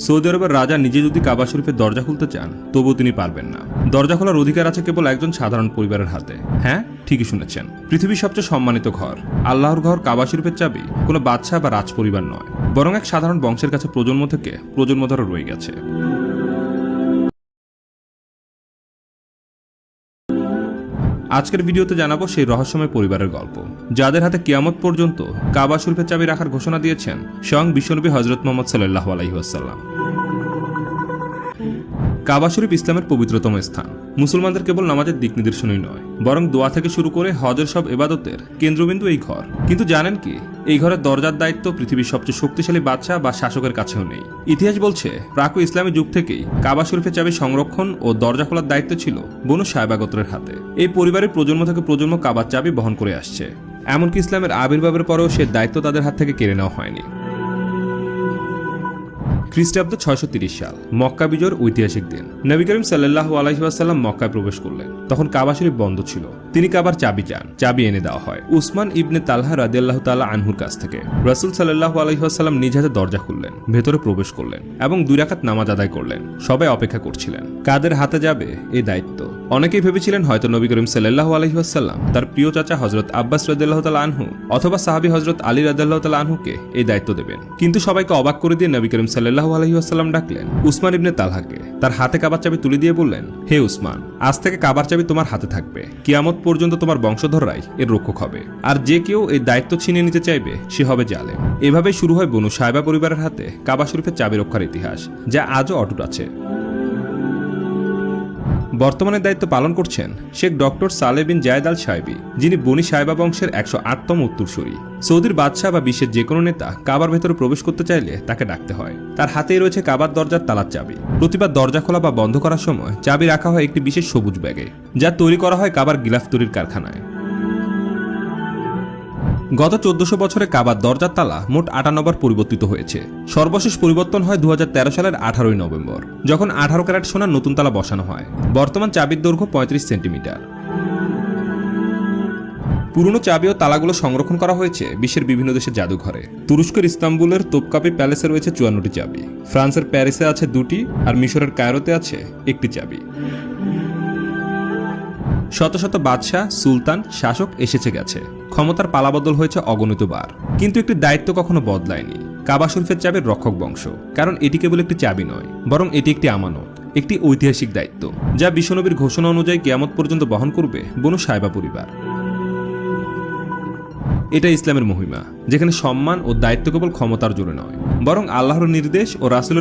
Saudi আরবের রাজা নিজে যদি কাবা শরীফের দরজা খুলতে চান তবুও তিনি পারবেন না। দরজা খোলার অধিকার আছে কেবল একজন সাধারণ পরিবারের হাতে। হ্যাঁ, ঠিকই শুনেছেন, পৃথিবীর সবচেয়ে সম্মানিত ঘর আল্লাহর ঘর কাবা শরীফের চাবি কোনো বাদশাহ বা রাজ পরিবার নয়, বরং এক সাধারণ বংশের কাছে প্রজন্ম থেকে প্রজন্ম ধরে রয়ে গেছে। আজকের ভিডিওতে জানাবো সেই রহস্যময় পরিবারের গল্প, যাদের হাতে কিয়ামত পর্যন্ত কাবা শরীফের চাবি রাখার ঘোষণা দিয়েছেন স্বয়ং বিশ্বনবী হযরত মুহাম্মদ সাল্লাল্লাহু আলাইহি ওয়াসাল্লাম। কাবা শরীফ ইসলামের পবিত্রতম স্থান। মুসলমানদের কেবল নামাজের দিক নির্দেশনই নয়, বরং দোয়া থেকে শুরু করে হজের সব ইবাদতের কেন্দ্রবিন্দু এই ঘর। কিন্তু জানেন কি, এই ঘরের দরজার দায়িত্ব পৃথিবীর সবচেয়ে শক্তিশালী বাদশা বা শাসকের কাছেও নেই। ইতিহাস বলছে প্রাক ইসলামী যুগ থেকেই কাবা শরীফের চাবি সংরক্ষণ ও দরজা খোলার দায়িত্ব ছিল বনু সায়বা গোত্রের হাতে। এই পরিবারের প্রজন্ম থেকে প্রজন্ম কাবার চাবি বহন করে আসছে, এমনকি ইসলামের আবির্ভাবের পরেও সে দায়িত্ব তাদের হাত থেকে কেড়ে নেওয়া হয়নি। খ্রিস্টাব্দ 630 সাল, মক্কা বিজয়ের ঐতিহাসিক দিন। নবী করিম সাল্লাল্লাহু আলাইহি ওয়াসাল্লাম মক্কায় প্রবেশ করলেন। তখন কাবা শরীফ বন্ধ ছিল। তিনি কাবার চাবি চান, চাবি এনে দেওয়া হয় উসমান ইবনে তালহা রাদিয়াল্লাহু তাআলা আনহুর কাছ থেকে। রাসূল সাল্লাল্লাহু আলাইহি ওয়াসাল্লাম নিজ হাতে দরজা খুললেন, ভেতরে প্রবেশ করলেন এবং 2 রাকাত নামাজ আদায় করলেন। সবাই অপেক্ষা করছিলেন কাদের হাতে যাবে এই দায়িত্ব। অনেকেই ভেবেছিলেন হয়তো নবী করিম সাল্লাল্লাহু আলাইহি ওয়াসাল্লাম তার প্রিয় চাচা হযরত আব্বাস রাদিয়াল্লাহু তাআলা আনহু অথবা সাহাবী হযরত আলী রাদিয়াল্লাহু তাআলা আনহুকে এই দায়িত্ব দেবেন। কিন্তু সবাইকে অবাক করে দিয়ে নবী করিম সাল্লাল্লাহু আলাইহি ওয়াসাল্লাম ডাকলেন উসমান ইবনে তালহাকে। তার হাতে কাবার চাবি তুলে দিয়ে বললেন, হে উসমান, আজ থেকে কাবার চাবি তোমার হাতে থাকবে। কিয়ামত পর্যন্ত তোমার বংশধররাই এর রক্ষক হবে, আর যে কেউ এই দায়িত্ব ছিনিয়ে নিতে চাইবে সে হবে জালেম। এভাবেই শুরু হয় বনু সায়বা পরিবারের হাতে কাবা শরীফের চাবি রক্ষার ইতিহাস, যা আজও অটুট আছে। বর্তমানে দায়িত্ব পালন করছেন শেখ ডক্টর সালেহ বিন জায়েদ আল সাহেবী, যিনি বনি সায়বা বংশের 108তম উত্তরসূরি। সৌদির বাদশাহ বা বিশ্বের যে কোনো নেতা কাবার ভেতরে প্রবেশ করতে চাইলে তাকে ডাকতে হয়। তার হাতেই রয়েছে কাবার দরজার তালার চাবি। প্রতিবার দরজা খোলা বা বন্ধ করার সময় চাবি রাখা হয় একটি বিশেষ সবুজ ব্যাগে, যা তৈরি করা হয় কাবার গিলাফ তৈরির কারখানায়। গত 1400 বছরে কাবার দরজার তালা মোট 58 বার পরিবর্তিত হয়েছে। সর্বশেষ পরিবর্তন হয় 2013 সালের 18 নভেম্বর, যখন 18 ক্যারেট সোনার নতুন তালা বসানো হয়। বর্তমান চাবির দৈর্ঘ্য 35 সেন্টিমিটার। পুরনো চাবি ও তালাগুলো সংরক্ষণ করা হয়েছে বিশ্বের বিভিন্ন দেশের জাদুঘরে। তুরস্কের ইস্তাম্বুলের তোপকাপি প্যালেসে রয়েছে 54টি চাবি, ফ্রান্সের প্যারিসে আছে 2টি, আর মিশরের কায়রোতে আছে 1টি চাবি। শত শত বাদশাহ, সুলতান, শাসক এসেছে গেছে, ক্ষমতার পালাবদল হয়েছে অগণিত বার, কিন্তু একটি দায়িত্ব কখনো বদলায়নি, কাবা শরীফের চাবির রক্ষক বংশ। কারণ এটি কেবল একটি চাবি নয়, বরং এটি একটি আমানত, একটি ঐতিহাসিক দায়িত্ব, যা বিশ্বনবীর ঘোষণা অনুযায়ী কিয়ামত পর্যন্ত বহন করবে বনু সায়বা পরিবার। এটা ইসলামের মহিমা, যেখানে সম্মান ও দায়িত্ব কেবল ক্ষমতার জোরে নয়, বরং আল্লাহর নির্দেশ ও রাসূলের